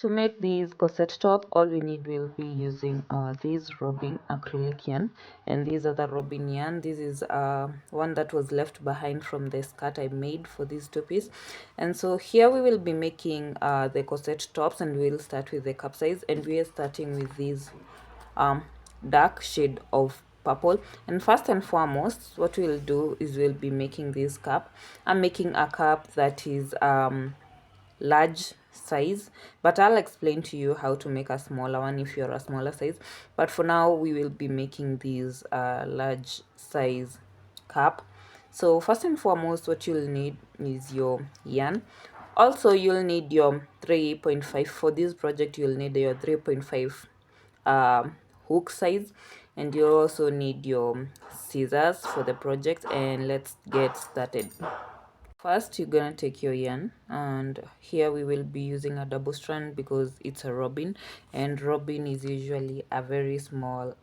To make these corset top, all we need will be using this robbing acrylic yarn, and these are the robbing yarn. This is one that was left behind from the skirt I made for these two pieces. And so here we will be making the corset tops, and we'll start with the cup size, and we are starting with this dark shade of purple. And first and foremost, what we'll do is we'll be making this cup. I'm making a cup that is large size, but I'll explain to you how to make a smaller one if you're a smaller size. But for now we will be making these large size cup. So first and foremost, what you'll need is your yarn. Also you'll need your 3.5 for this project. You'll need your 3.5 hook size, and you also need your scissors for the project. And let's get started. First, you're gonna take your yarn, and here we will be using a double strand because it's a robin, and robin is usually a very small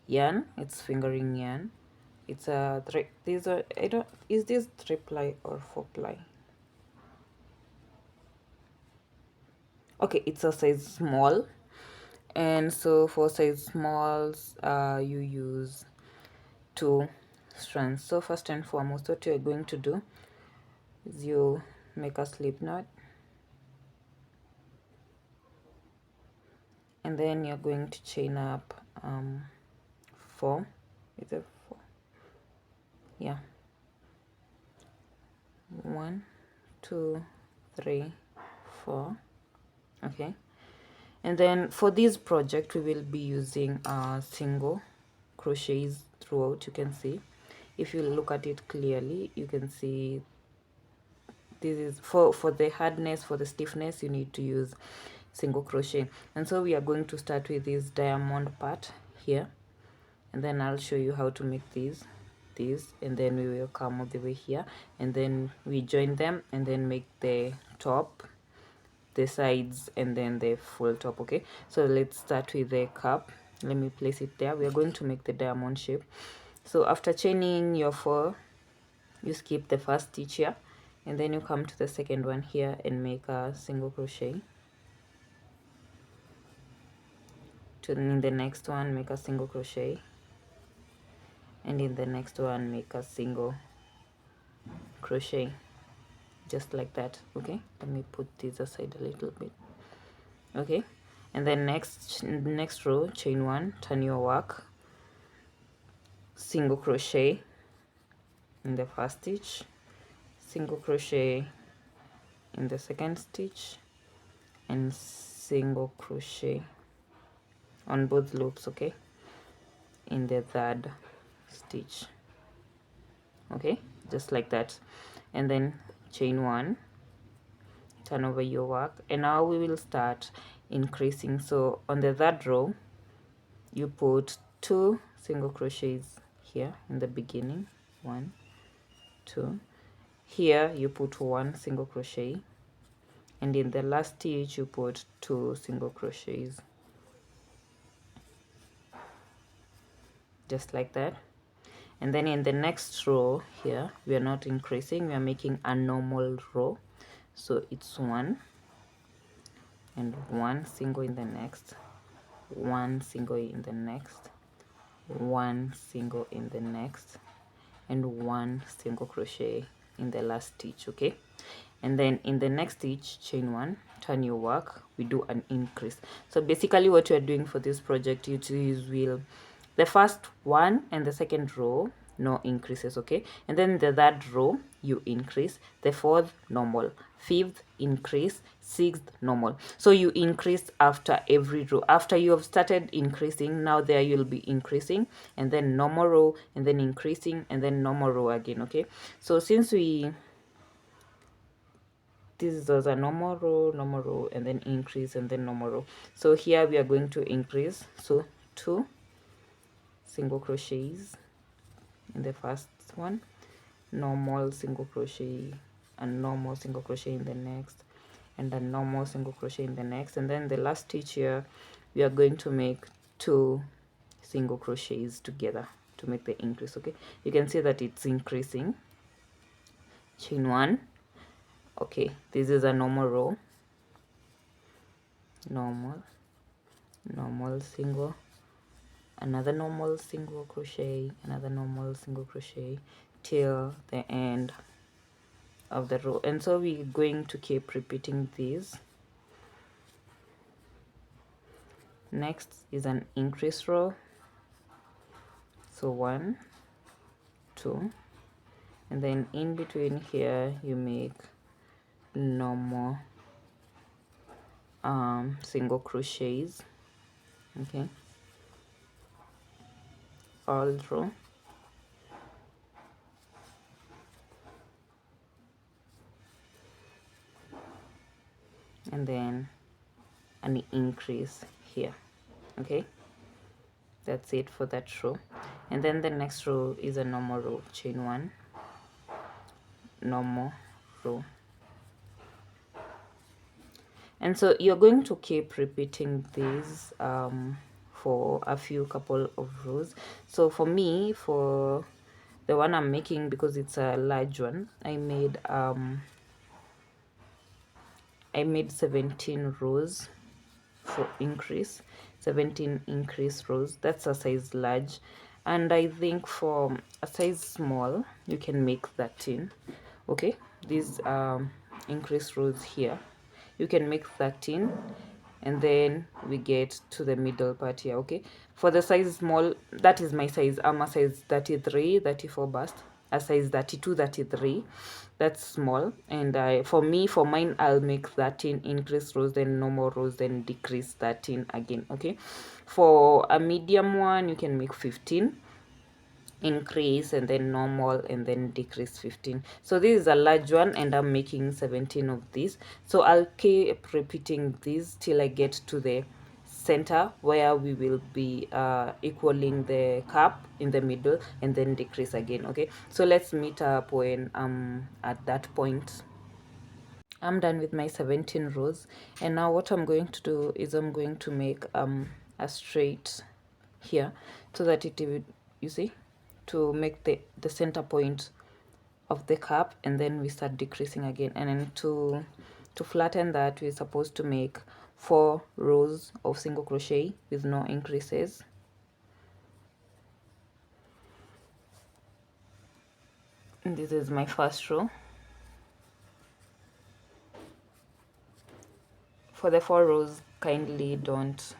yarn. It's fingering yarn. It's a these are, I don't, is this 3-ply or 4-ply? Okay, it's a size small, and so for size smalls you use 2 strands. So first and foremost, what you're going to do is you make a slip knot, and then you're going to chain up 4. Is it 4? Yeah, 1 2 3 4. Okay, and then for this project we will be using single crochets throughout. You can see, if you look at it clearly, you can see this is for the hardness, for the stiffness, you need to use single crochet. And so we are going to start with this diamond part here, and then I'll show you how to make these, and then we will come all the way here, and then we join them and then make the top, the sides, and then the full top. Okay, so let's start with the cup. Let me place it there. We are going to make the diamond shape. So after chaining your 4, you skip the first stitch here, and then you come to the second one here and make a single crochet. In the next one make a single crochet, and in the next one make a single crochet, just like that. Okay, let me put this aside a little bit. Okay, and then next row, chain 1, turn your work, single crochet in the first stitch, single crochet in the second stitch, and single crochet on both loops. Okay, in the third stitch. Okay, just like that. And then chain 1, turn over your work, and now we will start increasing. So on the third row you put 2 single crochets here in the beginning, 1 2. Here you put 1 single crochet, and in the last stitch you put 2 single crochets, just like that. And then in the next row here we are not increasing, we are making a normal row. So it's 1 and 1 single in the next, 1 single in the next, 1 single in the next, and 1 single crochet in the last stitch. Okay, and then in the next stitch, chain 1, turn your work, we do an increase. So basically what you are doing for this project, you will the first one and the second row no increases. Okay, and then the third row you increase, the fourth normal, fifth increase, sixth normal. So you increase after every row. After you have started increasing, now there you'll be increasing, and then normal row, and then increasing, and then normal row again. Okay, so since this was a normal row, and then increase, and then normal row. So here we are going to increase. So 2 single crochets in the first one, normal single crochet, and normal single crochet in the next, and a normal single crochet in the next, and then the last stitch here we are going to make 2 single crochets together to make the increase. Okay, you can see that it's increasing. Chain 1. Okay, this is a normal row, normal, normal single, another normal single crochet, another normal single crochet till the end of the row. And so we're going to keep repeating these. Next is an increase row, so 1, 2, and then in between here you make normal single crochets, okay, all through, and then an increase here, okay. That's it for that row. And then the next row is a normal row, chain 1, normal row. And so you're going to keep repeating these for a few couple of rows. So for me, for the one I'm making, because it's a large one, I made 17 rows for increase, 17 increase rows. That's a size large, and I think for a size small you can make 13. Okay, these increase rows here, you can make 13, and then we get to the middle part here. Okay, for the size small, that is my size. I'm a size 33, 34 bust, a size 32, 33. That's small. And for mine, I'll make 13 increase rows, then normal rows, then decrease 13 again. Okay, for a medium one you can make 15 increase, and then normal, and then decrease 15. So this is a large one, and I'm making 17 of these. So I'll keep repeating these till I get to the center, where we will be equaling the cap in the middle, and then decrease again. Okay, so let's meet up when at that point. I'm done with my 17 rows, and now what I'm going to do is I'm going to make a straight here, so that it will, you see, to make the center point of the cap, and then we start decreasing again. And then to flatten that, we're supposed to make 4 rows of single crochet with no increases. And this is my first row. For the 4 rows, kindly don't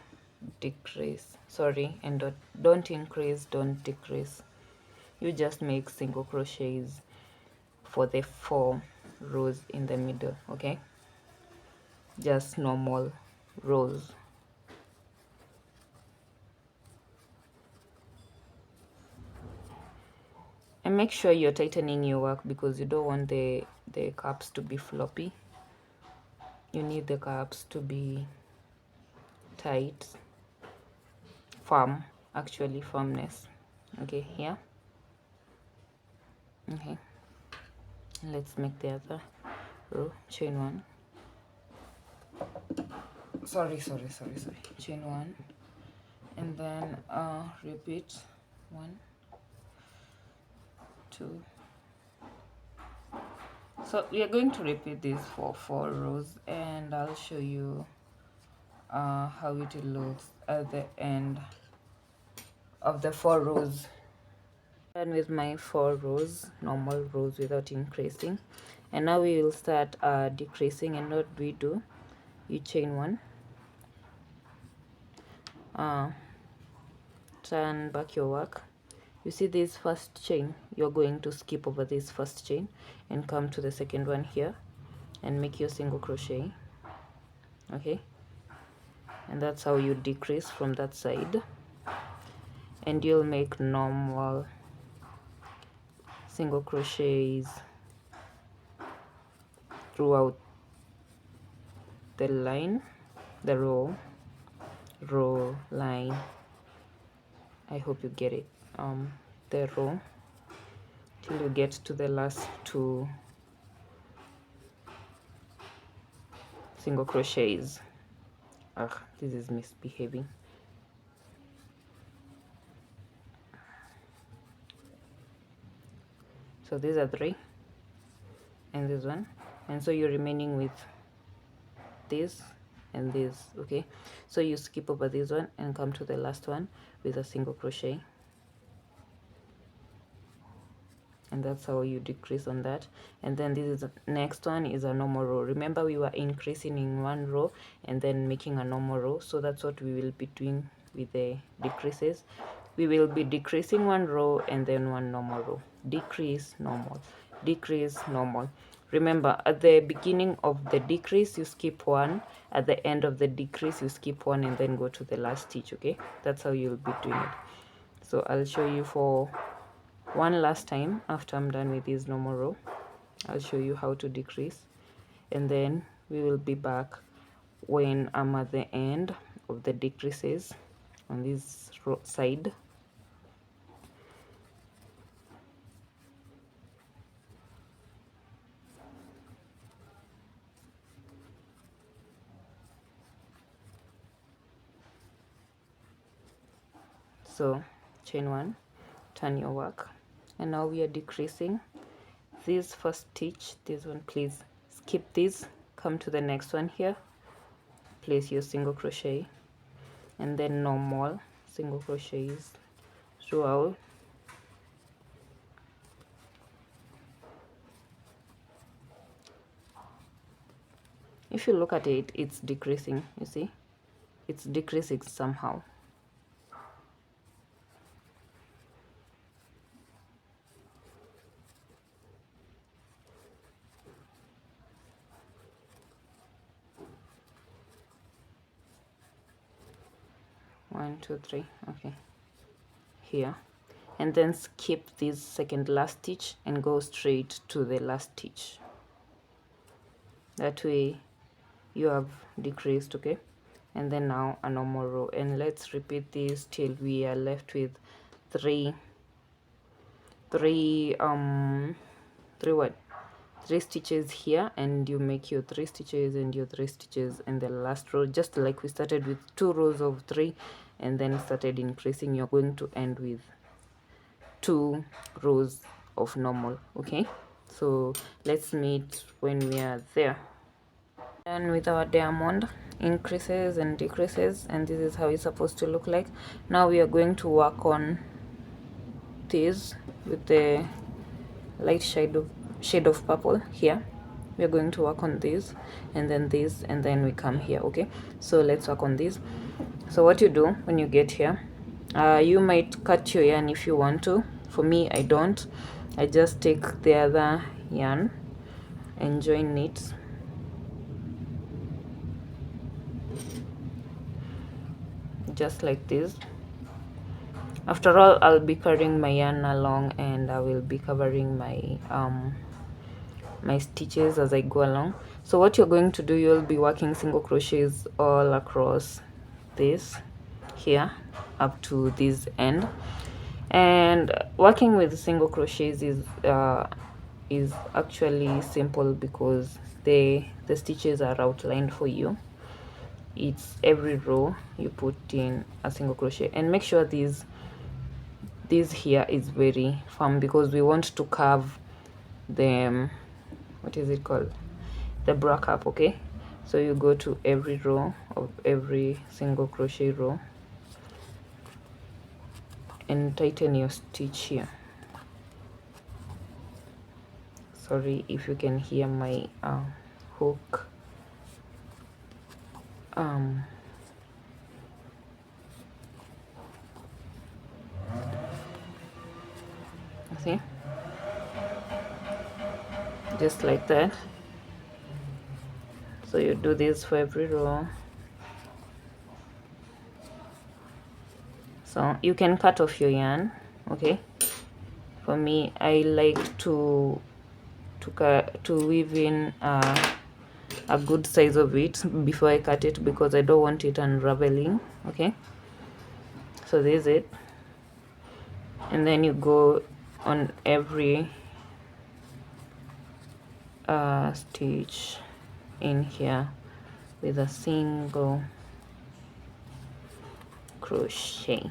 decrease, sorry, and don't increase, don't decrease. You just make single crochets for the 4 rows in the middle. Okay, just normal rows. And make sure you're tightening your work, because you don't want the caps to be floppy. You need the caps to be tight, firm, actually firmness. Okay, here. Okay, let's make the other row, chain 1. Sorry, chain 1, and then repeat 1, 2. So we are going to repeat this for 4 rows, and I'll show you how it looks at the end of the 4 rows. Done with my 4 rows, normal rows without increasing, and now we will start decreasing. And what we do, you chain 1, turn back your work. You see this first chain, you're going to skip over this first chain and come to the second one here and make your single crochet. Okay, and that's how you decrease from that side, and you'll make normal single crochets throughout the line, the row line. I hope you get it. The row till you get to the last 2 single crochets. This is misbehaving. So these are 3, and this one, and so you're remaining with this and this. Okay, so you skip over this one and come to the last one with a single crochet, and that's how you decrease on that. And then this is next one is a normal row. Remember, we were increasing in one row and then making a normal row, so that's what we will be doing with the decreases. We will be decreasing one row and then one normal row, decrease, normal, decrease, normal. Remember, at the beginning of the decrease you skip one, at the end of the decrease you skip one, and then go to the last stitch. Okay, that's how you'll be doing it. So I'll show you for one last time after I'm done with this normal row. I'll show you how to decrease, and then we will be back when I'm at the end of the decreases on this row side. So chain one, turn your work, and now we are decreasing this first stitch. This one, please skip this, come to the next one here, place your single crochet, and then normal single crochets throughout. If you look at it, it's decreasing. You see, it's decreasing somehow. One, two, three. Okay, here, and then skip this second last stitch and go straight to the last stitch. That way you have decreased. Okay, and then now a normal row, and let's repeat this till we are left with three stitches here, and you make your 3 stitches and your 3 stitches in the last row, just like we started with 2 rows of 3 and then started increasing. You're going to end with 2 rows of normal. Okay, so let's meet when we are there. Done with our diamond increases and decreases, and this is how it's supposed to look like. Now we are going to work on this with the light shade of purple here. We are going to work on this and then this, and then we come here. Okay, so let's work on this. So what you do when you get here, you might cut your yarn if you want to. For me, I don't. I just take the other yarn and join it just like this. After all, I'll be carrying my yarn along, and I will be covering my my stitches as I go along. So what you're going to do, you'll be working single crochets all across this here up to this end. And working with single crochets is actually simple because the stitches are outlined for you. It's every row you put in a single crochet, and make sure this here is very firm because we want to carve the what is it called, the bra cap. Okay, so you go to every row of every single crochet row and tighten your stitch here. Sorry if you can hear my hook. See, just like that. So you do this for every row. So you can cut off your yarn. Okay, for me, I like to weave in a good size of it before I cut it because I don't want it unraveling. Okay, so this is it, and then you go on every stitch in here with a single crochet.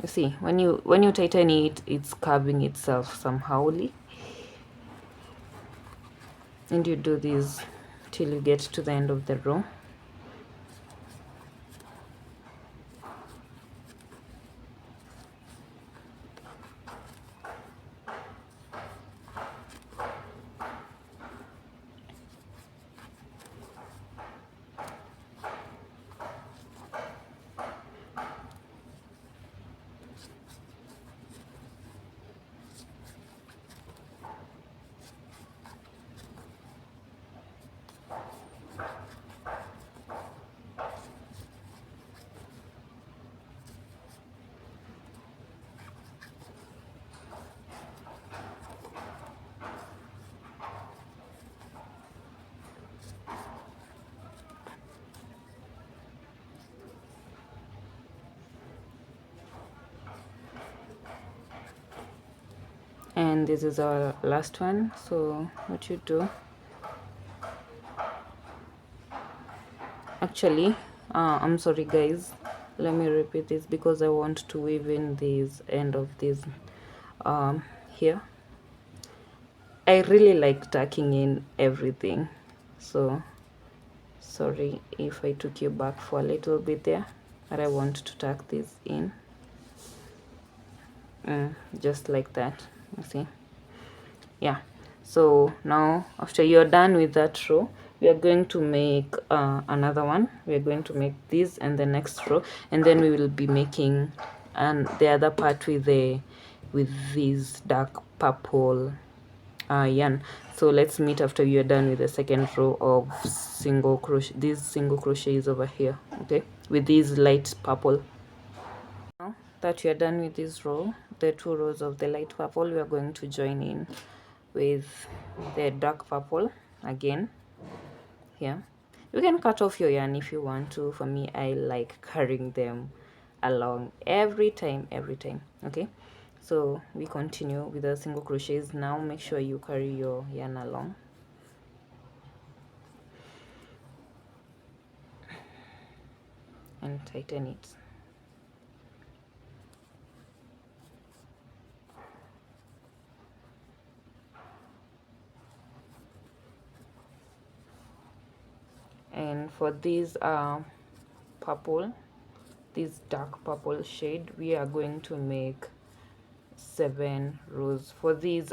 You see, when you tighten it, it's carving itself somehow. and you do this till you get to the end of the row. And this is our last one. So what you do, actually, I'm sorry guys, let me repeat this because I want to weave in this end of this here. I really like tucking in everything, so sorry if I took you back for a little bit there, but I want to tuck this in, just like that. You see? Yeah. So now after you're done with that row, we are going to make another one. We are going to make this and the next row, and then we will be making the other part with this dark purple yarn. So let's meet after you're done with the second row of single crochet, these single crochets over here, okay, with these light purple. Now that you're done with this row, the 2 rows of the light purple, we are going to join in with the dark purple again here. You can cut off your yarn if you want to. For me, I like carrying them along every time. Okay, so we continue with the single crochets. Now make sure you carry your yarn along. And tighten it. And for this purple, this dark purple shade, we are going to make 7 rows. For this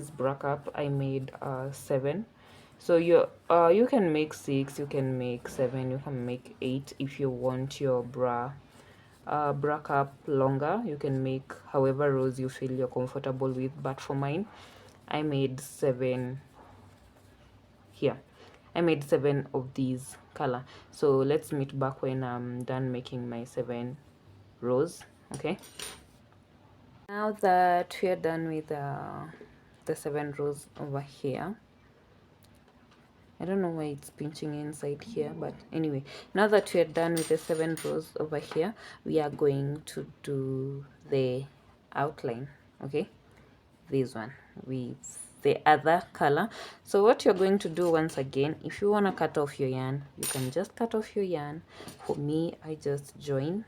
break-up, I made 7. So you can make 6, you can make 7, you can make 8 if you want your break-up longer. You can make however rows you feel you're comfortable with, but for mine, I made 7 here. I made 7 of these color. So let's meet back when I'm done making my 7 rows. Okay, now that we're done with the 7 rows over here, I don't know why it's pinching inside here, but anyway, now that we're done with the 7 rows over here, we are going to do the outline. Okay, this one with the other color. So what you're going to do, once again, if you want to cut off your yarn, you can just cut off your yarn. For me, I just join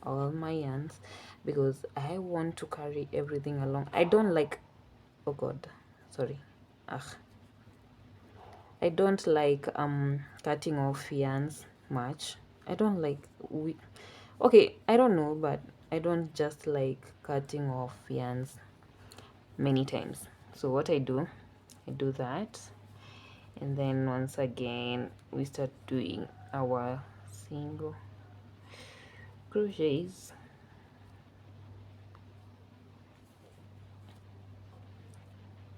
all my yarns because I want to carry everything along. I don't like, oh god, sorry, I don't like cutting off yarns much. I don't like okay, I don't know, but I don't just like cutting off yarns many times. So what I do that, and then once again we start doing our single crochets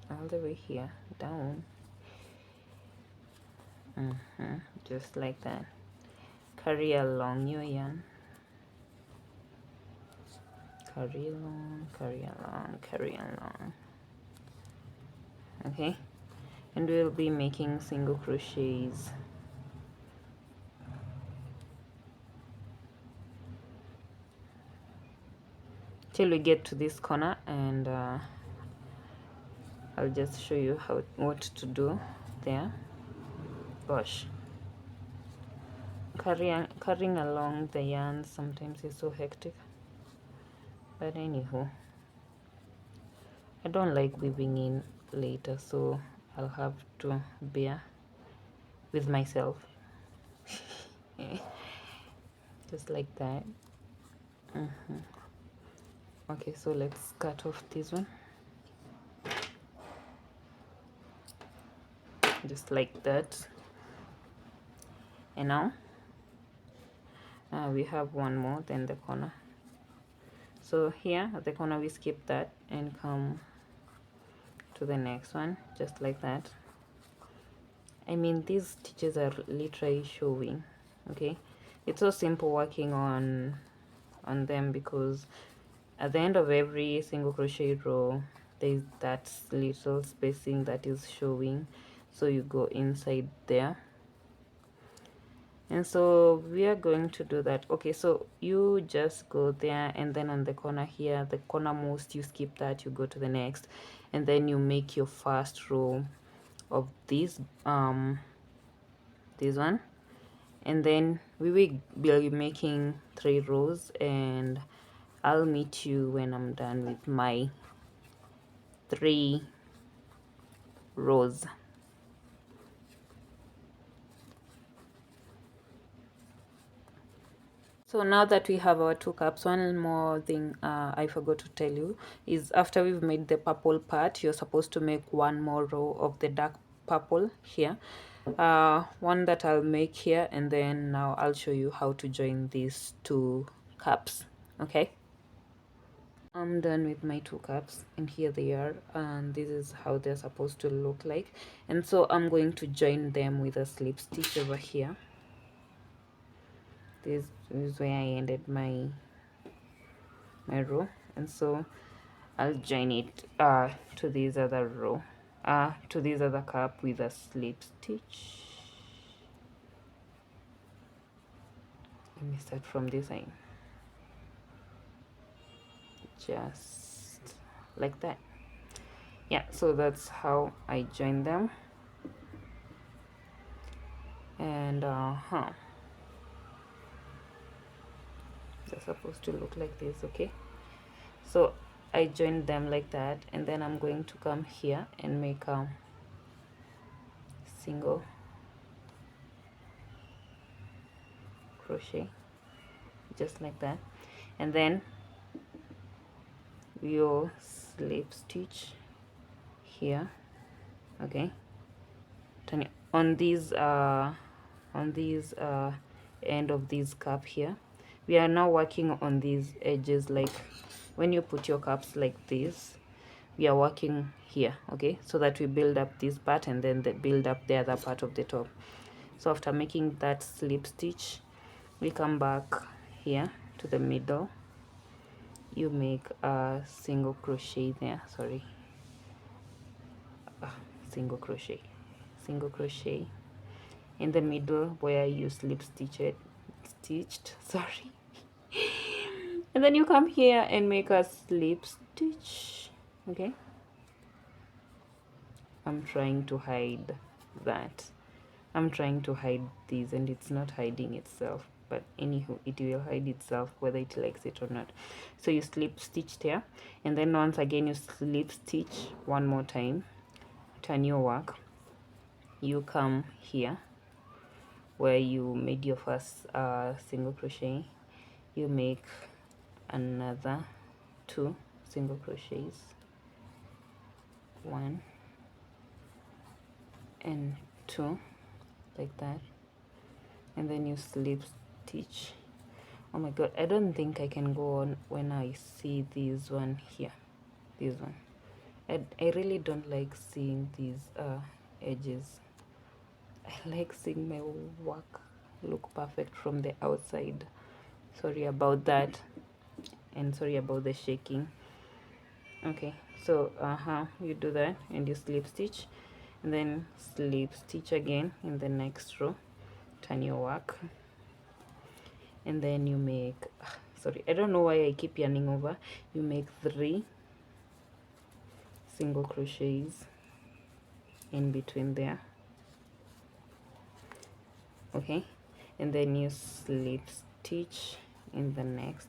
all the way here down. Just like that. Carry along your yarn, carry along, carry along, carry along. Okay, and we'll be making single crochets till we get to this corner, and I'll just show you what to do there. Gosh, carrying along the yarn sometimes is so hectic, but anywho, I don't like weaving in later, so I'll have to bear with myself. Just like that. Okay, so let's cut off this one, just like that. And now we have one more, then the corner. So here at the corner we skip that and come to the next one, just like that. I mean, these stitches are literally showing. Okay, it's so simple working on them, because at the end of every single crochet row there's that little spacing that is showing, so you go inside there. And so we are going to do that. Okay, so you just go there, and then on the corner here, the corner most, you skip that, you go to the next, and then you make your first row of this one, and then we will be making 3 rows, and I'll meet you when I'm done with my 3 rows. So now that we have our 2 cups, one more thing I forgot to tell you is, after we've made the purple part, you're supposed to make one more row of the dark purple here, one that I'll make here, and then now I'll show you how to join these 2 cups. Okay, I'm done with my 2 cups, and here they are, and this is how they're supposed to look like. And so I'm going to join them with a slip stitch over here. This is where I ended my row, and so I'll join it to this other row, to this other cup with a slip stitch. Let me start from this side, just like that. Yeah, so that's how I join them. And they're supposed to look like this. Okay, so I joined them like that, and then I'm going to come here and make a single crochet, just like that, and then we'll slip stitch here. Okay, on these end of this cup here, we are now working on these edges. Like when you put your cups like this, we are working here, okay, so that we build up this part and then build up the other part of the top. So after making that slip stitch, we come back here to the middle, you make a single crochet there, sorry, single crochet in the middle where you slip stitched, sorry. And then you come here and make a slip stitch. Okay, I'm trying to hide that. I'm trying to hide this, and it's not hiding itself, but anywho, it will hide itself whether it likes it or not. So you slip stitch there, and then once again you slip stitch one more time, turn your work, you come here where you made your first single crochet, you make another 2 single crochets, 1 and 2, like that, and then you slip stitch. Oh my god, I don't think I can go on when I see this one here, this one. I really don't like seeing these edges. I like seeing my work look perfect from the outside. Sorry about that, and sorry about the shaking. Okay, so you do that and you slip stitch, and then slip stitch again in the next row, turn your work, and then you make sorry, I don't know why I keep yarning over. You make 3 single crochets in between there. Okay, and then you slip stitch in the next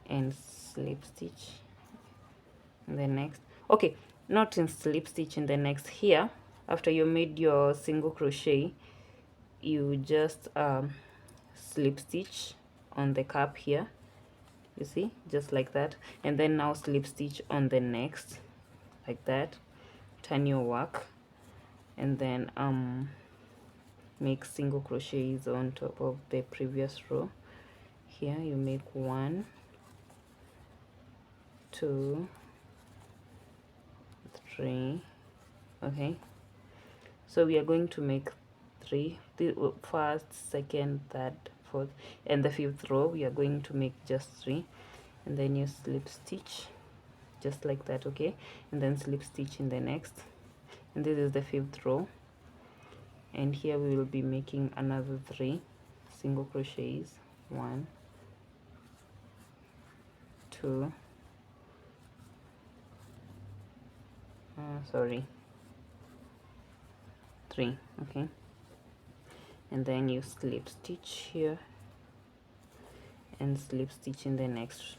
and slip stitch in the next. Okay, not in slip stitch in the next. Here, after you made your single crochet, you just slip stitch on the cap here, you see, just like that, and then now slip stitch on the next, like that. Turn your work, and then make single crochets on top of the previous row. Here you make 1, 2, 3. Okay, so we are going to make 3, the first, second, third, fourth, and the 5th row we are going to make just 3, and then you slip stitch just like that. Okay, and then slip stitch in the next, and this is the 5th row, and here we will be making another 3 single crochets. 1, 2, sorry, 3. Okay, and then you slip stitch here and slip stitch in the next.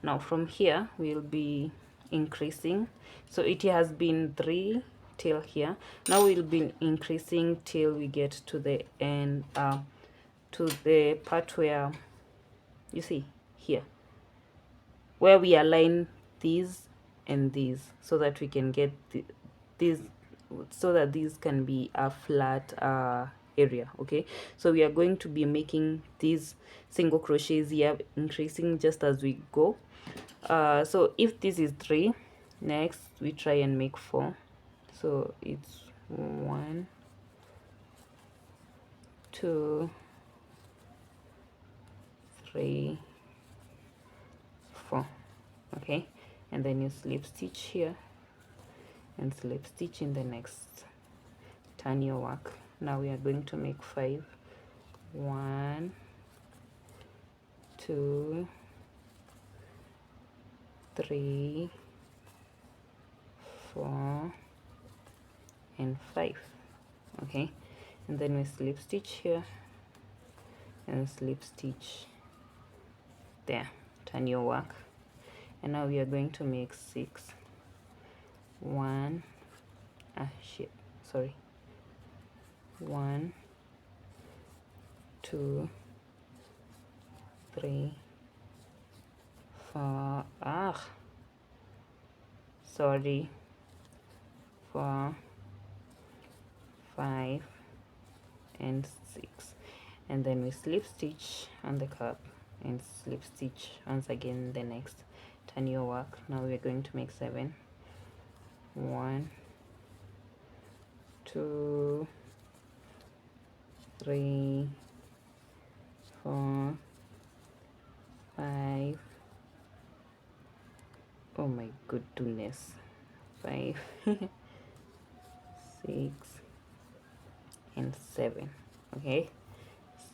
Now from here we'll be increasing, so it has been 3 till here. Now we'll be increasing till we get to the end, to the part where you see here, where we align these and these, so that we can get these, so that these can be a flat area. Okay, so we are going to be making these single crochets here, increasing just as we go. So if this is 3, next we try and make 4, so it's 1, 2, 3, 4. Okay, and then you slip stitch here and slip stitch in the next. Turn your work. Now we are going to make 5. 1, 2, 3, 4, and 5. Okay, and then we slip stitch here and slip stitch there. Turn your work, and now we are going to make 6. 1, sorry, 1, 2, 3, 4, sorry, 4, 5, and 6, and then we slip stitch on the cap and slip stitch once again the next. Turn your work. Now we are going to make 7. 1, 2, 3, 4, 5. Oh my goodness, 5, 6, and 7. Okay,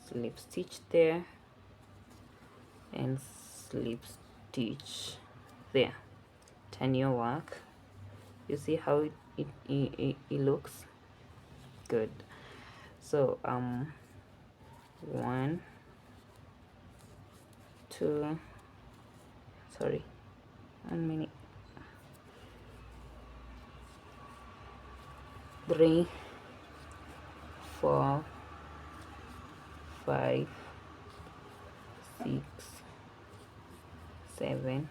slip stitch there and slip stitch there. Turn your work. You see how it looks good. So 1, 2, sorry, 1 minute, 3, 4, 5, 6, 7,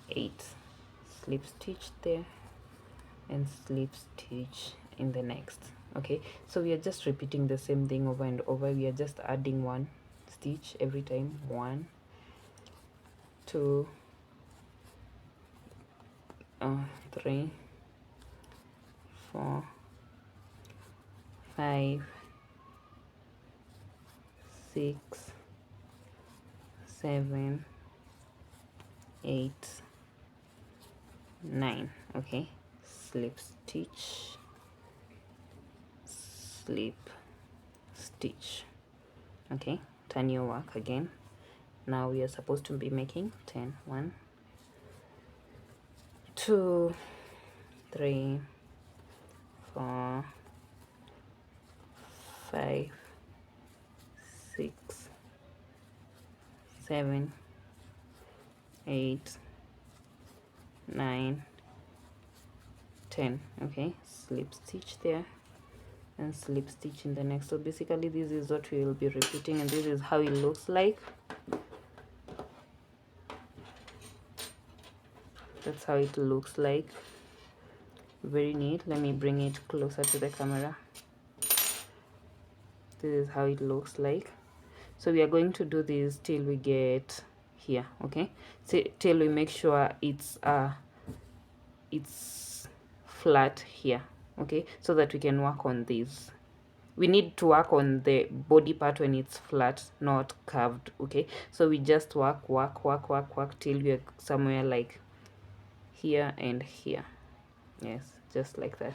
8. Slip stitch there and slip stitch in the next. Okay, so we are just repeating the same thing over and over. We are just adding 1 stitch every time. 1, 2, 3, 4, 5, 6, 7, 8, 9. Okay, slip stitch, slip stitch. Okay, turn your work again. Now we are supposed to be making 10. 1, 2, 3, 4, 5, 6, 7, 8, 9, 10. Okay, slip stitch there and slip stitch in the next. So basically this is what we will be repeating, and this is how it looks like. That's how it looks like. Very neat. Let me bring it closer to the camera. This is how it looks like. So we are going to do this till we get here, okay? So till we make sure it's flat here, okay, so that we can work on this. We need to work on the body part when it's flat, not curved, okay? So we just work till we're somewhere like here and here. Yes, just like that.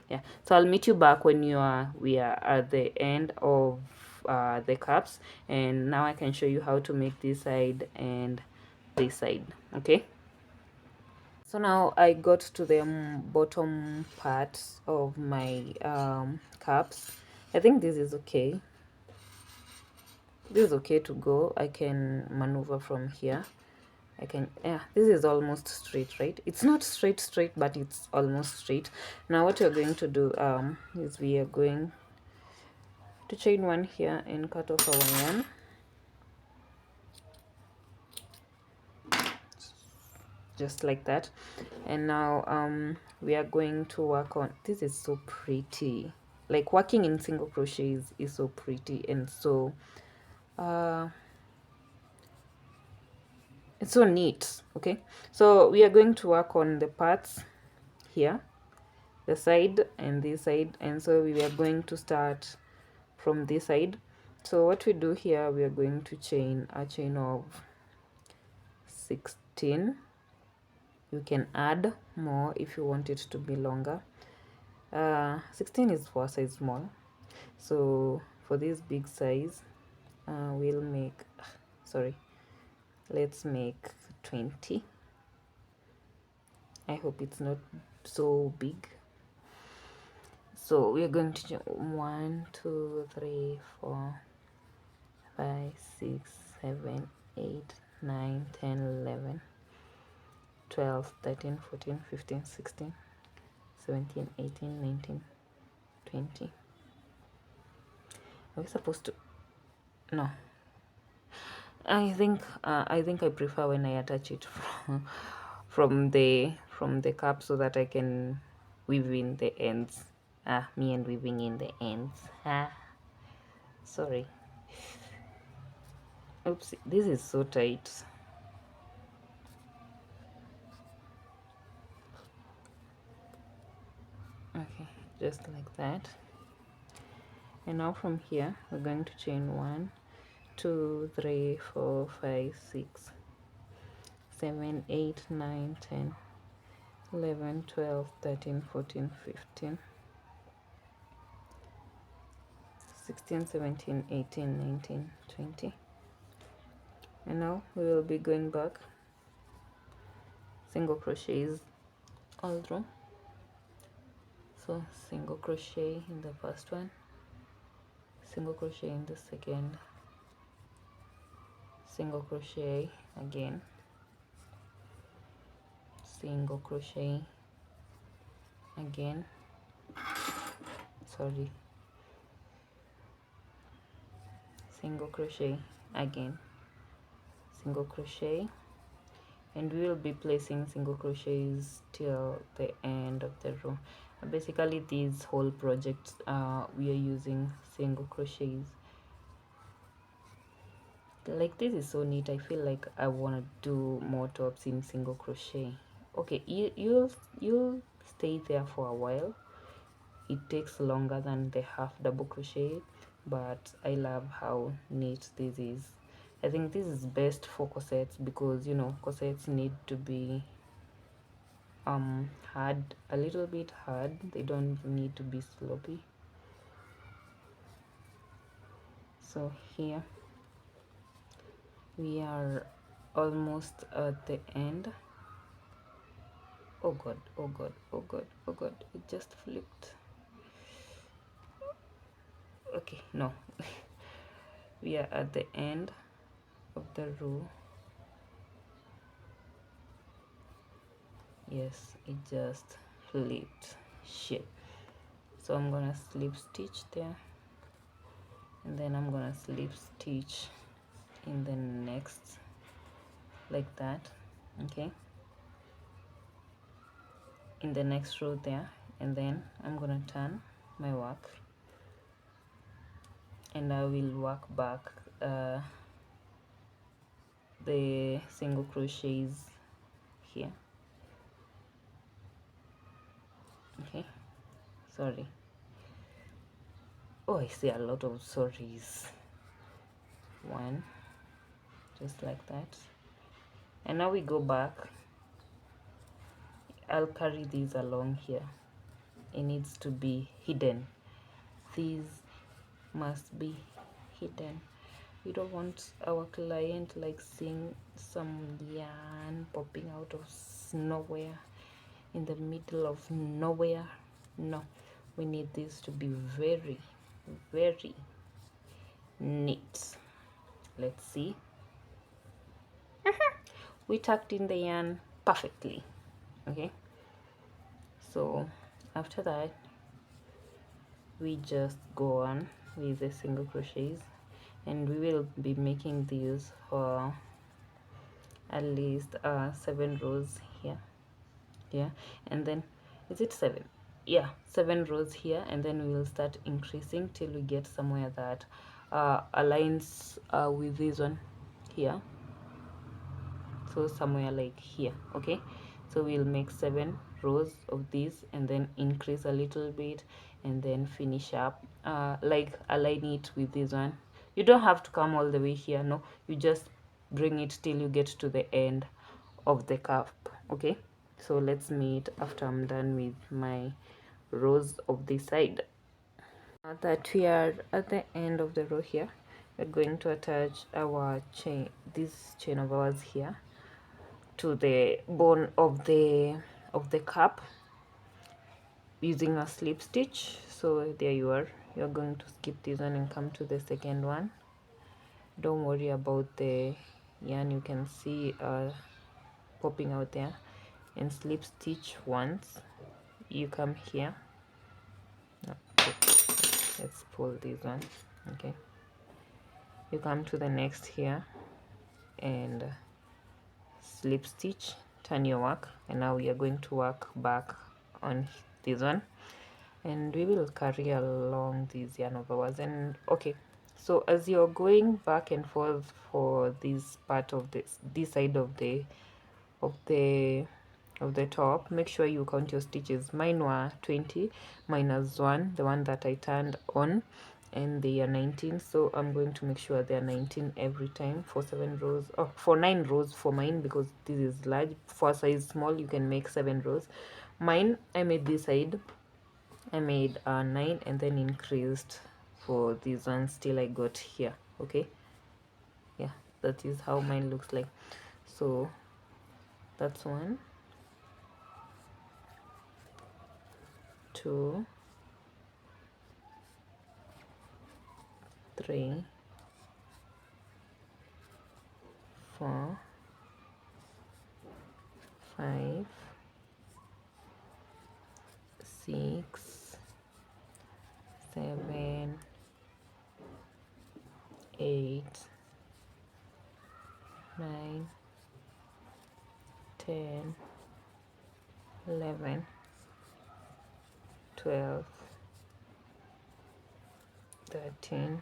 Yeah, so I'll meet you back when we are at the end of the cups, and now I can show you how to make this side and this side, okay? So now I got to the bottom part of my cups. I think this is okay. This is okay to go. I can maneuver from here. I can, yeah, this is almost straight, right? It's not straight, but it's almost straight. Now what we're going to do is we are going to chain one here and cut off our yarn. Just like that. And now we are going to work on, this is so pretty. Like working in single crochet is so pretty, and so it's so neat, okay? So we are going to work on the parts here, the side and this side, and so we are going to start from this side. So what we do here, we are going to chain a chain of 16. You can add more if you want it to be longer. 16 is for size small, so for this big size we'll make, sorry, let's make 20. I hope it's not so big. So we're going to do 1, 2, 3, 4, 5, 6, 7, 8, 9, 10, 11, 12, 13, 14, 15, 16, 17, 18, 19, 20. Are we supposed to? No. I think I prefer when I attach it from the cup, so that I can weave in the ends. Me and weaving in the ends. Sorry. Oops, this is so tight. Okay, just like that. And now from here we're going to chain 1, 2, 3, 4, 5, 6, 7, 8, 9, 10, 11, 12, 13, 14, 15, 16, 17, 18, 19, 20. And now we will be going back single crochets all through. So single crochet in the first one, single crochet in the second, single crochet again, single crochet again, sorry, single crochet again, single crochet, and we will be placing single crochets till the end of the row. Basically these whole projects we are using single crochets. Like, this is so neat. I feel like I want to do more tops in single crochet. Okay, you'll stay there for a while. It takes longer than the half double crochet, but I love how neat this is. I think this is best for corsets, because you know corsets need to be hard, a little bit hard. They don't need to be sloppy. So here we are almost at the end. Oh god, oh god, oh god, oh god, it just flipped. Okay, no. We are at the end of the row. Yes, it just flipped shape. So I'm gonna slip stitch there, and then I'm gonna slip stitch in the next, like that, okay, in the next row there, and then I'm gonna turn my work and I will work back the single crochets here. Okay, sorry. Oh, I see a lot of sorries. One, just like that, and now we go back. I'll carry these along here. It needs to be hidden. These must be hidden. We don't want our client like seeing some yarn popping out of nowhere in the middle of nowhere. No, we need this to be very, very neat. Let's see. We tucked in the yarn perfectly. Okay, so after that we just go on with the single crochets, and we will be making these for at least 7 rows here, and then is it 7? Yeah, 7 rows here, and then we will start increasing till we get somewhere that aligns with this one here, so somewhere like here. Okay, so we'll make 7 rows of this and then increase a little bit and then finish up like align it with this one. You don't have to come all the way here, no, you just bring it till you get to the end of the cup. Okay, so let's meet after I'm done with my rows of this side. Now that we are at the end of the row here, we're going to attach our chain, this chain of ours here, to the bone of the cup using a slip stitch. So there you are. You're going to skip this one and come to the second one. Don't worry about the yarn, you can see popping out there, and slip stitch once. You come here. Okay, let's pull this one. Okay, you come to the next here and slip stitch, turn your work, and now we are going to work back on this one, and we will carry along this yarn of ours. And okay, so as you're going back and forth for this part of this side of the top, make sure you count your stitches. Mine were 20 minus 1, the one that I turned on, and they are 19, so I'm going to make sure they are 19 every time for 7 rows, or for 9 rows for mine, because this is large. For a size small you can make 7 rows. Mine, I made this side, I made 9 and then increased for these ones till I got here. Okay, yeah, that is how mine looks like. So that's 1, 2, 3, 4, 5, 6, 7, 8, 9, 10, 11, 12, 13,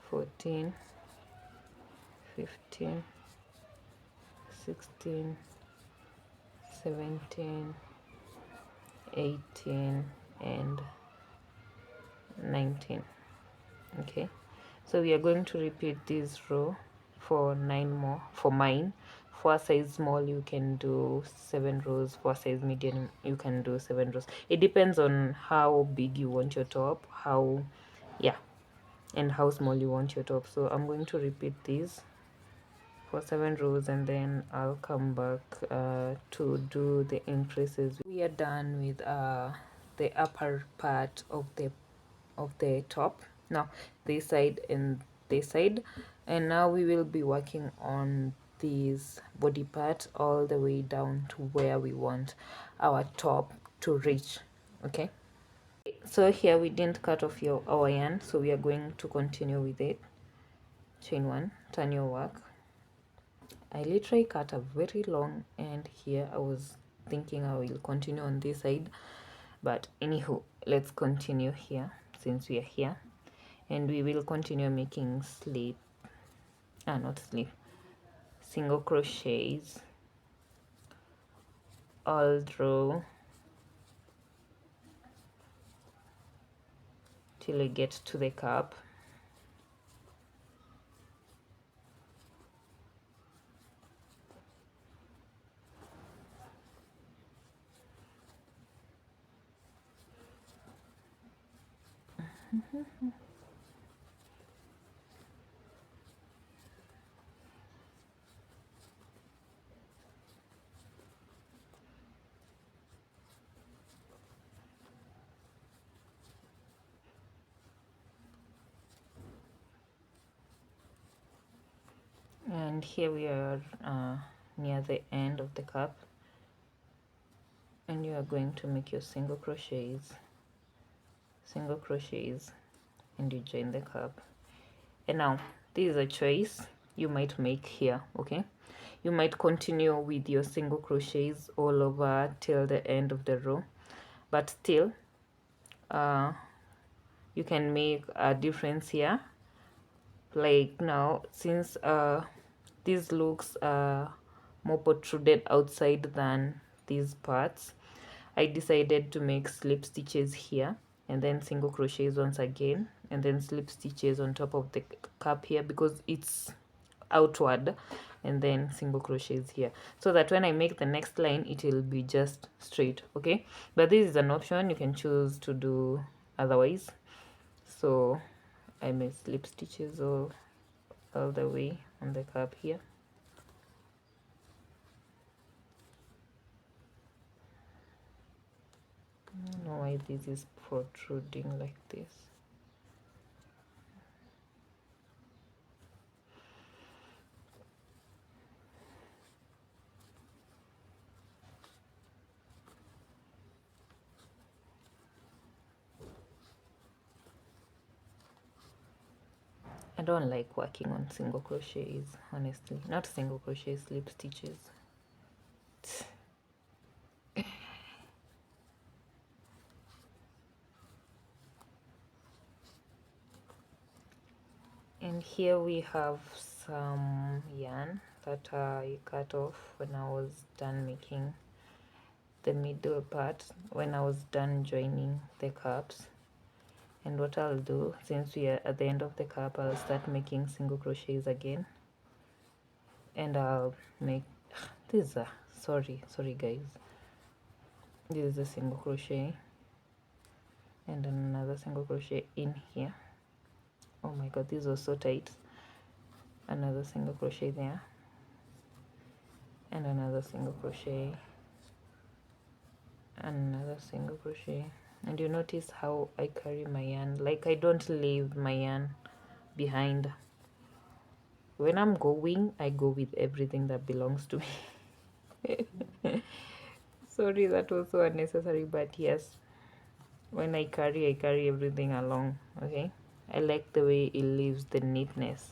14, 15, 16, 17, 18, and 19. Okay, so we are going to repeat this row for 9 more for mine. For a size small you can do 7 rows, for a size medium you can do 7 rows. It depends on how big you want your top, how, yeah, and how small you want your top. So I'm going to repeat this for 7 rows, and then I'll come back to do the increases. We are done with the upper part of the top, now this side and this side, and now we will be working on this body part all the way down to where we want our top to reach. Okay, so here we didn't cut off our yarn, so we are going to continue with it. Chain one, turn your work. I literally cut a very long end here. I was thinking I will continue on this side, but anywho, let's continue here since we are here, and we will continue making single crochets all through till we get to the cup. And here we are near the end of the cup, and you are going to make your single crochets, and you join the cup. And now this is a choice you might make here. Okay, you might continue with your single crochets all over till the end of the row, but still you can make a difference here. Like now, since this looks more protruded outside than these parts, I decided to make slip stitches here, and then single crochets once again, and then slip stitches on top of the cup here because it's outward, and then single crochets here, so that when I make the next line it will be just straight. Okay, but this is an option, you can choose to do otherwise. So I made slip stitches all the way on the cup here. I don't know why this is protruding like this. I don't like working on single crochets, honestly. Not single crochet, slip stitches. And here we have some yarn that I cut off when I was done making the middle part, when I was done joining the cups. And what I'll do, since we are at the end of the cup, I'll start making single crochets again, and I'll make this is a sorry guys, this is a single crochet and another single crochet in here. Oh my god, this was so tight. Another single crochet there, and another single crochet, another single crochet. And you notice how I carry my yarn, like I don't leave my yarn behind. When I'm going, I go with everything that belongs to me. Sorry, that was so unnecessary, but yes, when I carry everything along. Okay, I like the way it leaves the neatness.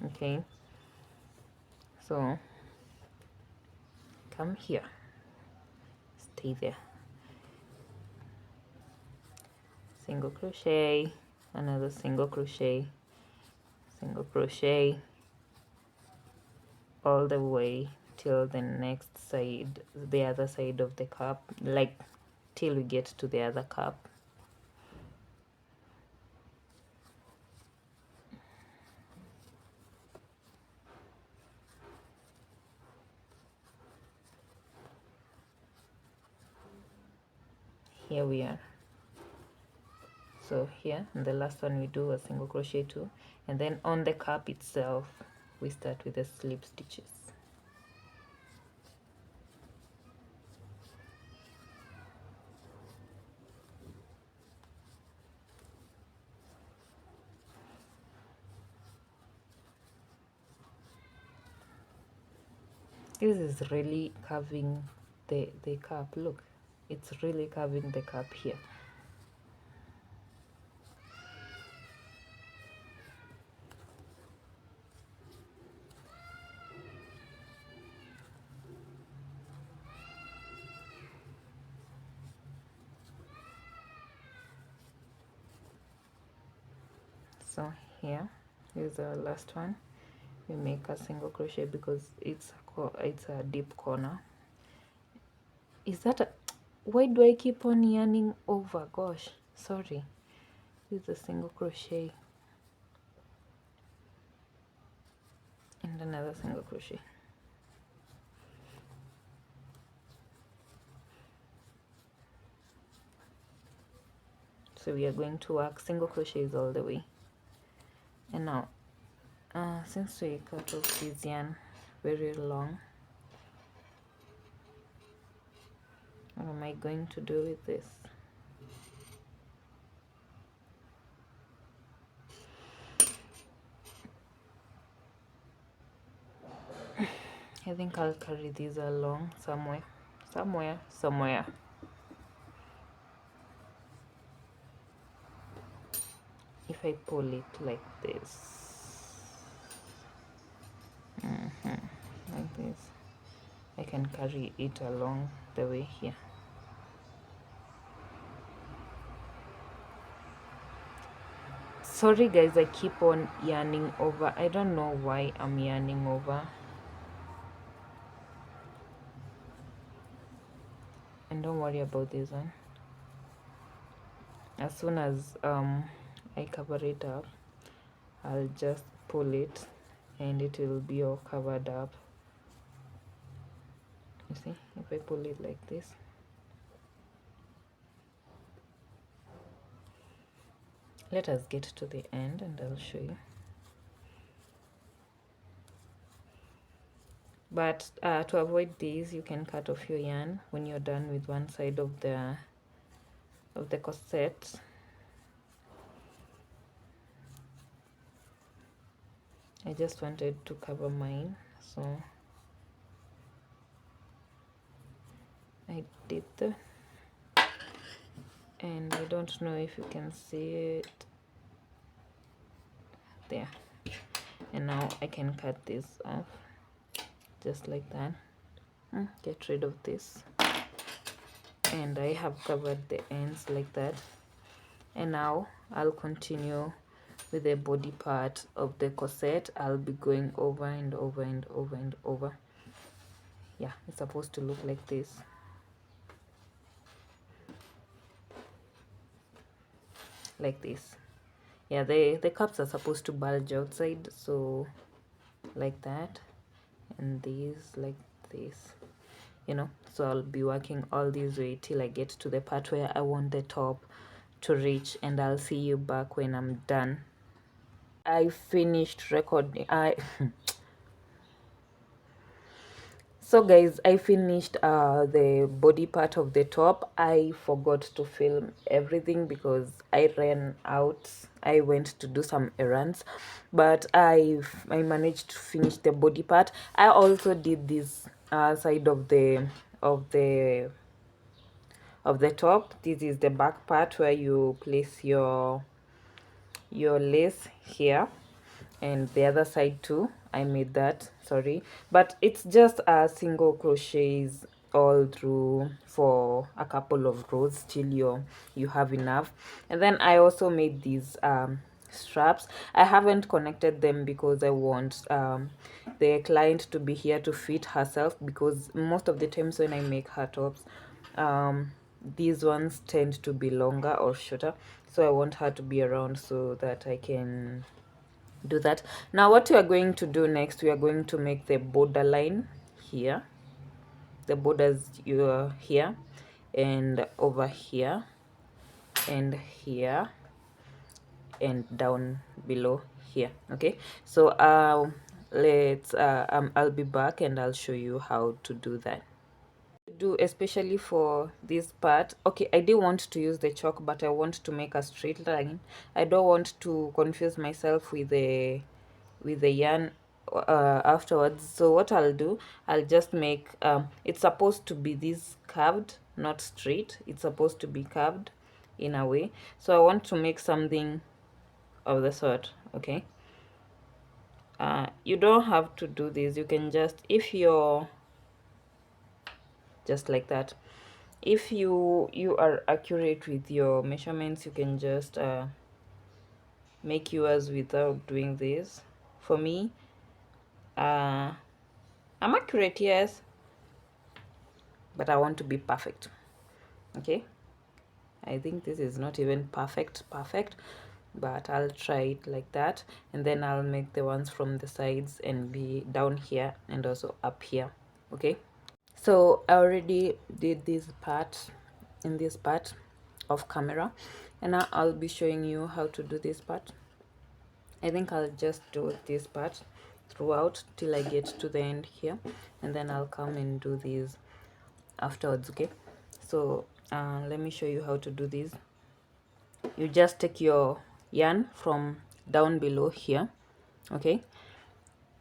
Okay, so come here, stay there, single crochet, another single crochet, single crochet, all the way till the next side, the other side of the cup, like till we get to the other cup. Here we are. So here in the last one we do a single crochet too, and then on the cup itself we start with the slip stitches. This is really curving the cup. Look, it's really curving the cup here. So here is our last one. We make a single crochet because it's a deep corner. Is that a, why do I keep on yarning over? Gosh, sorry. This is a single crochet and another single crochet. So we are going to work single crochets all the way. And now since we cut off this yarn very long, what am I going to do with this? I think I'll carry these along somewhere. If I pull it like this, like this, I can carry it along the way here. Sorry guys, I keep on yarning over. I don't know why I'm yarning over. And don't worry about this one. As soon as I cover it up, I'll just pull it and it will be all covered up. You see, if I pull it like this, let us get to the end and I'll show you. But to avoid this, you can cut off your yarn when you're done with one side of the corset. I just wanted to cover mine, so I did that. And I don't know if you can see it there. And now I can cut this off just like that. Get rid of this, and I have covered the ends like that. And now I'll continue with the body part of the corset. I'll be going over and over and over and over. Yeah, it's supposed to look like this. Like this. Yeah, the cups are supposed to bulge outside, so like that, and these like this, you know. So I'll be working all this way till I get to the part where I want the top to reach, and I'll see you back when I'm done. I finished recording. So guys, I finished the body part of the top. I forgot to film everything because I ran out. I went to do some errands, but I managed to finish the body part. I also did this side of the top. This is the back part where you place your lace here, and the other side too. I made that, sorry, but it's just a single crochets all through for a couple of rows till you have enough. And then I also made these straps. I haven't connected them because I want the client to be here to fit herself, because most of the times when I make her tops, these ones tend to be longer or shorter, so I want her to be around so that I can do that. Now what we are going to do next, we are going to make the border line here, the borders here and over here and here and down below here. Okay, so let's I'll be back and I'll show you how to do that. Do especially for this part. Okay, I did want to use the chalk, but I want to make a straight line. I don't want to confuse myself with the yarn afterwards. So what I'll do, I'll just make it's supposed to be this curved, not straight. It's supposed to be curved in a way. So I want to make something of the sort. Okay, you don't have to do this. You can just, if you're just like that, if you are accurate with your measurements, you can just make yours without doing this. For me, I'm accurate, yes, but I want to be perfect. Okay, I think this is not even perfect, but I'll try it like that, and then I'll make the ones from the sides and be down here and also up here. Okay, so I already did this part in this part of camera, and now I'll be showing you how to do this part. I think I'll just do this part throughout till I get to the end here, and then I'll come and do these afterwards. Okay, so let me show you how to do this. You just take your yarn from down below here, okay,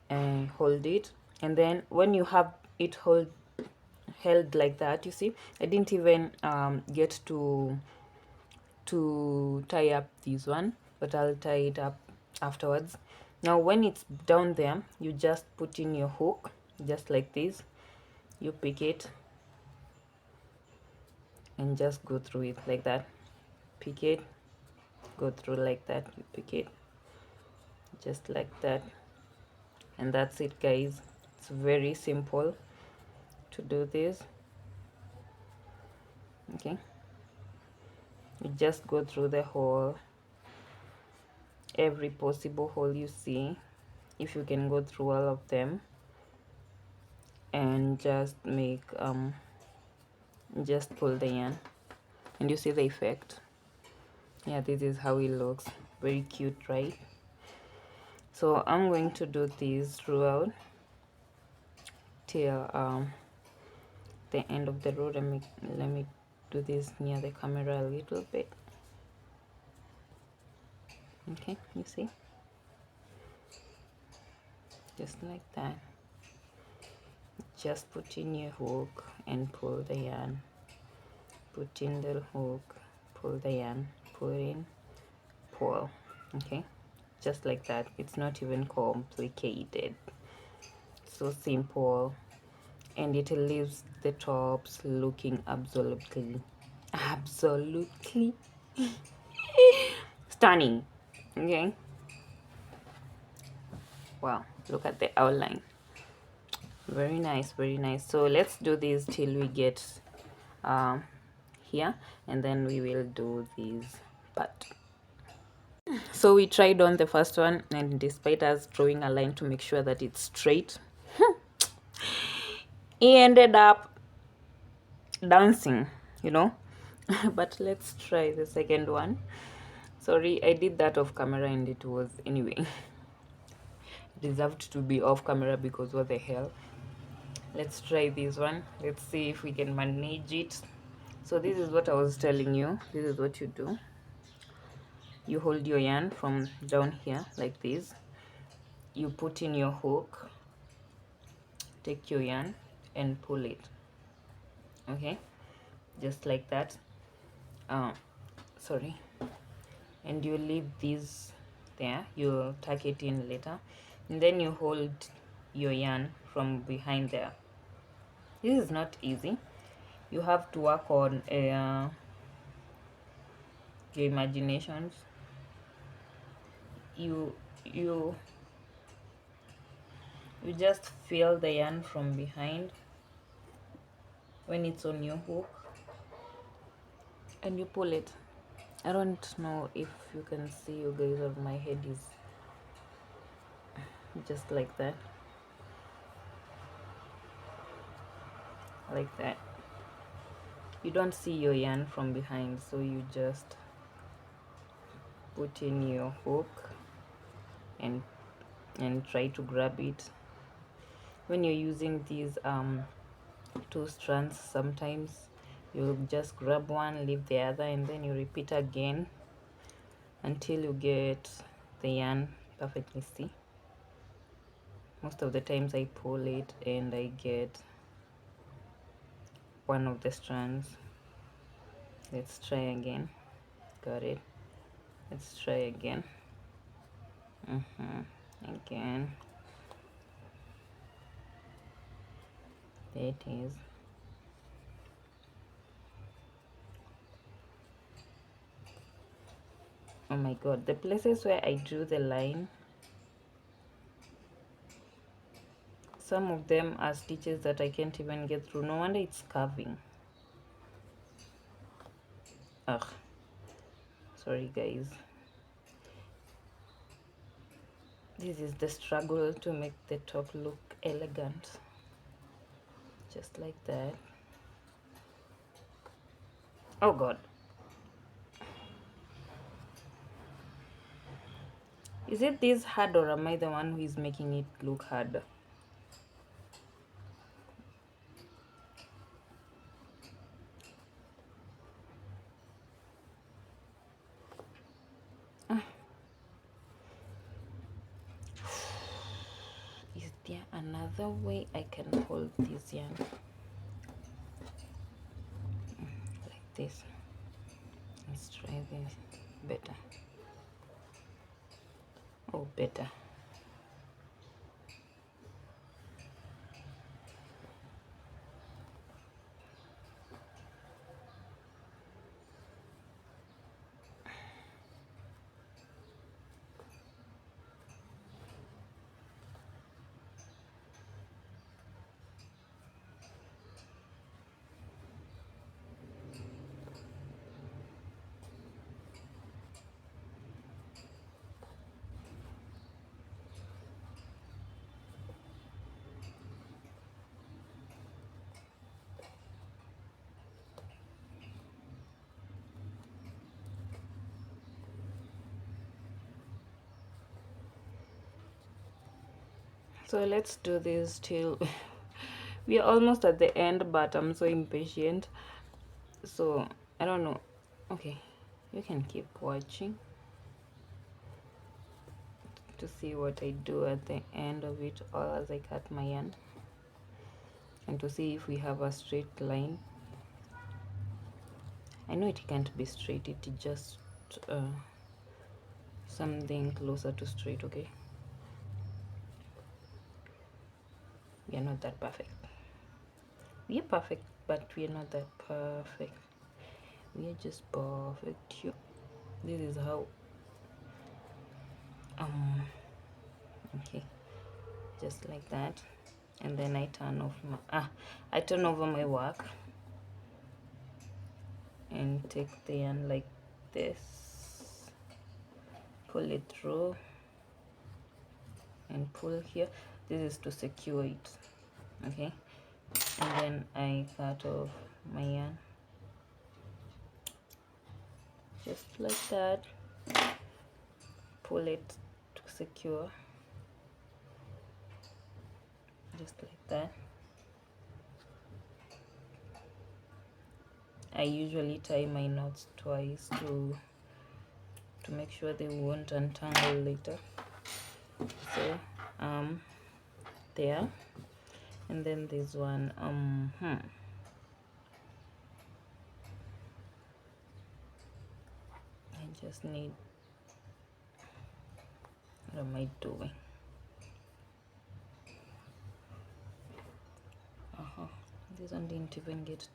and hold it, and then when you have it held like that, you see, I didn't even get to tie up this one, but I'll tie it up afterwards. Now when it's down there, you just put in your hook just like this, you pick it and just go through it like that, pick it, go through like that, you pick it just like that, and that's it, guys. It's very simple to do this. Okay, you just go through the hole, every possible hole you see, if you can go through all of them, and just make just pull the yarn, and you see the effect. Yeah, this is how it looks. Very cute, right? So I'm going to do this throughout till the end of the row. Let me do this near the camera a little bit. Okay, you see, just like that. Just put in your hook and pull the yarn, put in the hook, pull the yarn, pull in, pull. Okay, just like that. It's not even complicated, so simple, and it leaves the tops looking absolutely stunning. Okay, wow, look at the outline. Very nice, very nice. So let's do this till we get here, and then we will do this part. So we tried on the first one, and despite us drawing a line to make sure that it's straight, he ended up dancing, you know. But let's try the second one. Sorry, I did that off camera, and it was, anyway, it deserved to be off camera because what the hell. Let's try this one. Let's see if we can manage it. So this is what I was telling you. This is what you do. You hold your yarn from down here like this, you put in your hook, take your yarn and pull it. Okay, just like that. Sorry, and you leave this there, you'll tuck it in later, and then you hold your yarn from behind there. This is not easy. You have to work on your imaginations. You just feel the yarn from behind when it's on your hook, and you pull it. I don't know if you can see, you guys, or my head is just like that, like that. You don't see your yarn from behind, so you just put in your hook and try to grab it. When you're using these two strands, sometimes you just grab one, leave the other, and then you repeat again until you get the yarn perfectly. See, most of the times I pull it and I get one of the strands. Let's try again. Got it. Let's try again. Again. There it is. Oh my god, the places where I drew the line, some of them are stitches that I can't even get through. No wonder it's curving. Ugh, sorry guys. This is the struggle to make the top look elegant. Just like that. Oh god. Is it this hard or am I the one who is making it look hard? Is there another way I can hold this yarn? Like this. Let's try this. Better. Oh, better. So let's do this till we are almost at the end, but I'm so impatient. So I don't know. Okay, you can keep watching to see what I do at the end of it all as I cut my yarn, and to see if we have a straight line. I know it can't be straight, it is just something closer to straight. Okay, we are not that perfect. We are perfect, but we are not that perfect. We are just perfect here. This is how okay, just like that. And then I turn off my I turn over my work and take the yarn like this, pull it through and pull here. This is to secure it. Okay, and then I cut off my yarn just like that, pull it to secure, just like that. I usually tie my knots twice to make sure they won't untangle later. So there, and then this one I just need, what am I doing? This one didn't even get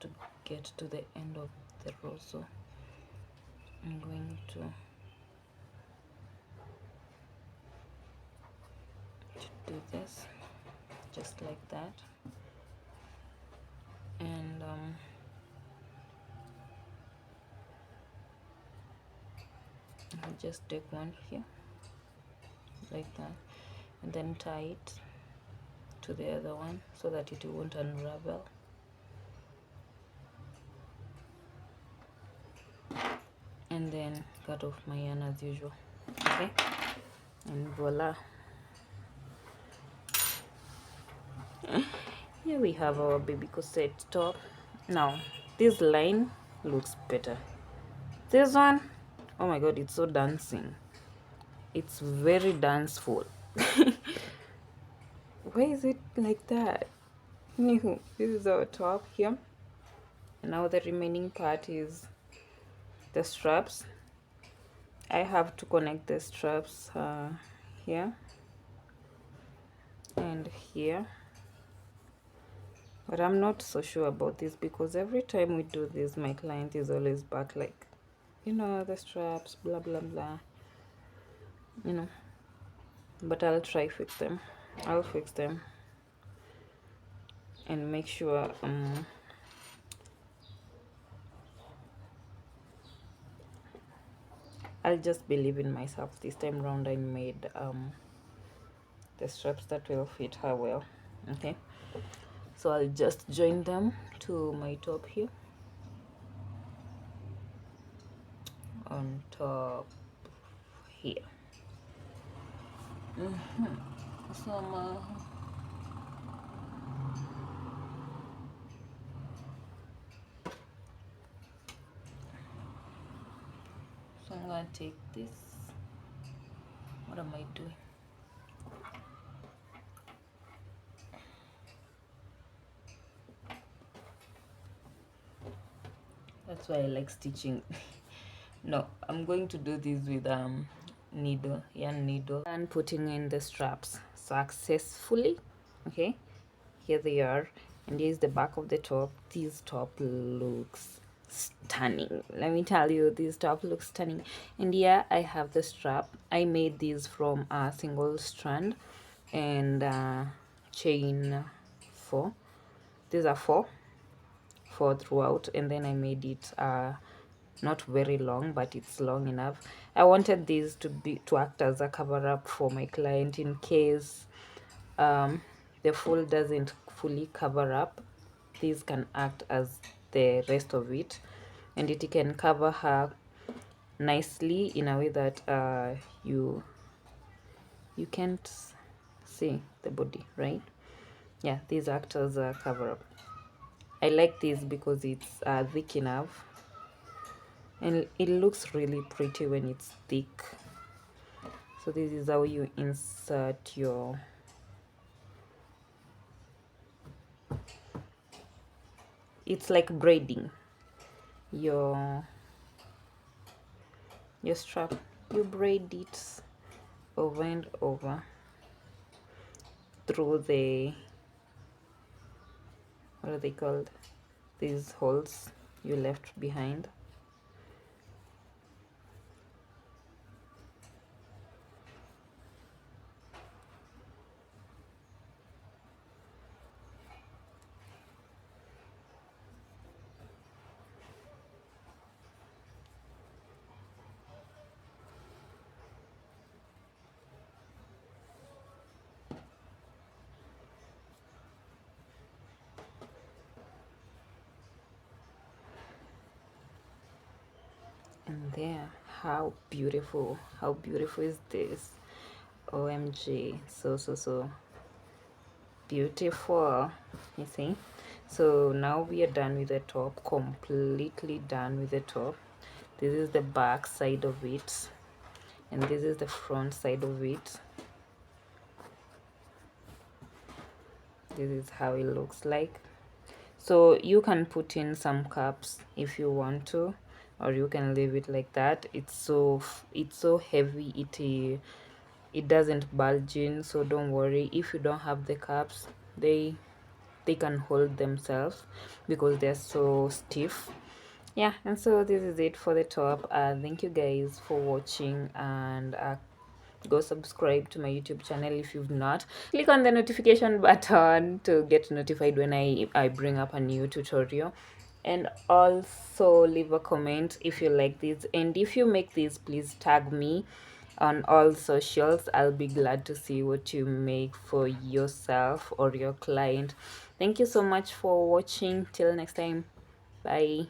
to the end of the row, so I'm going to do this just like that, and I'll just take one here like that, and then tie it to the other one so that it won't unravel. And then cut off my yarn as usual. Okay, and voila, here we have our baby corset top. Now this line looks better. This one, oh my god, it's so dancing. It's very danceful. Why is it like that? Anywho, this is our top here. Now the remaining part is the straps. I have to connect the straps here and here, but I'm not so sure about this because every time we do this my client is always back like, you know, the straps, blah blah blah, you know. But I'll try fix them. I'll fix them and make sure I'll just believe in myself this time round. I made the straps that will fit her well. Okay, so I'll just join them to my top here on top here. Some so I'm gonna take this. What am I doing? That's why I like stitching. No, I'm going to do this with needle, yarn needle, and putting in the straps successfully. Okay, here they are, and here's the back of the top. This top looks stunning, let me tell you. This top looks stunning. And yeah, I have the strap. I made these from a single strand and chain 4. These are four throughout, and then I made it not very long, but it's long enough. I wanted these to act as a cover up for my client in case the fold doesn't fully cover up. These can act as the rest of it, and it can cover her nicely in a way that you can't see the body, right? Yeah, these act as a cover up. I like this because it's thick enough, and it looks really pretty when it's thick. So this is how you insert your it's like braiding your strap. You braid it over and over through the, what are they called, these holes you left behind. And there, how beautiful is this? OMG, so beautiful, you see. So now we are done with the top, completely done with the top. This is the back side of it, and this is the front side of it. This is how it looks like. So you can put in some caps if you want to, or you can leave it like that. It's so heavy, it doesn't bulge in, so don't worry. If you don't have the caps, they can hold themselves because they're so stiff. Yeah, and so this is it for the top. Thank you guys for watching, and go subscribe to my YouTube channel if you've not. Click on the notification button to get notified when I bring up a new tutorial, and also leave a comment if you like this, and if you make this, please tag me on all socials. I'll be glad to see what you make for yourself or your client. Thank you so much for watching. Till next time, bye.